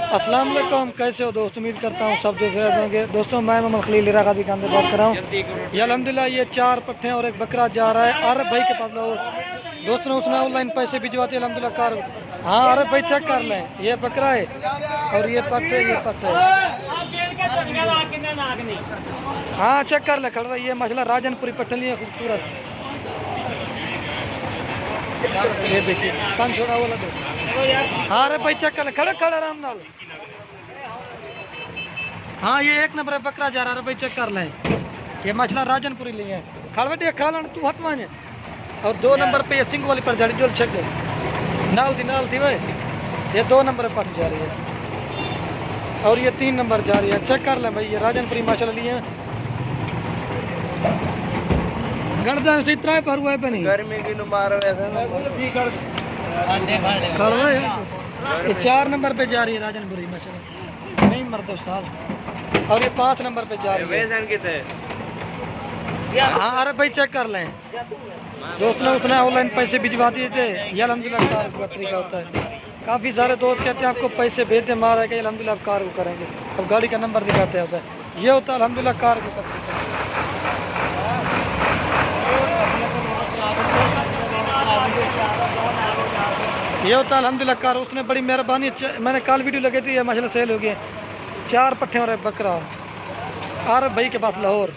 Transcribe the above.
अस्सलाम वालेकुम, कैसे हो दोस्त? उम्मीद करता हूँ सब जैसे होंगे। दोस्तों मैं मोहम्मद खलील इराका की कान से बात कर रहा हूँ। ये अल्हम्दुलिल्लाह ये 4 पट्ठे और एक बकरा जा रहा है आरब भाई के पास। लो दोस्तों ने उसने ऑनलाइन पैसे भिजवाते अल्हम्दुलिल्लाह कार। हाँ आरब भाई चेक कर लें, ये बकरा है और ये पट्ठे हाँ चेक कर ले खड़ा। ये माशाल्लाह राजनपुरी पट्ठे लिए खूबसूरत। ये देखिए कान छोड़ा वाला दो। हाँ अरे भाई चेक कर ले, खड़ा खड़ा आराम नाल। हाँ ये 1 नंबर बकरा जा रहा है भाई, चेक कर लें। ये मछला राजनपुरी लिए है। खड़वटे खा लेना तू हटवाए। और 2 नंबर पे ये सिंग वाली पर जारी जो चेक नाल थी भाई। ये 2 नंबर पर जा रही है और ये 3 नंबर जा रही है। चेक कर लें भाई, ये राजनपुरी माशाल्लाह लिए हैं। गणदा से इतना पर हुआ है पे नहीं गर्मी की नुमार वैसे ना खड़वा है। ये 4 नंबर पे जा रही है राजनपुरी माशाल्लाह, नहीं मर्द उस्ताद। और ये 5 नंबर पे जा रही है। वैसन कितने? हाँ अरे भाई चेक कर लें। दोस्त ने उसने ऑनलाइन पैसे भिजवा दिए थे। ये अल्हम्दुलिल्लाह कार का तरीका होता है। काफ़ी सारे दोस्त कहते हैं आपको पैसे भेज दे मार है कि अल्हम्दुलिल्लाह आप कार को करेंगे। अब गाड़ी का नंबर दिखाते होता है। ये होता है अल्हम्दुलिल्लाह कार को करते। ये होता है अल्हम्दुलिल्लाह कार। उसने बड़ी मेहरबानी, मैंने कल वीडियो लगी थी, ये माशाल्लाह सेल हो गई। 4 पट्ठे और एक बकरा आरब भाई के पास लाहौर।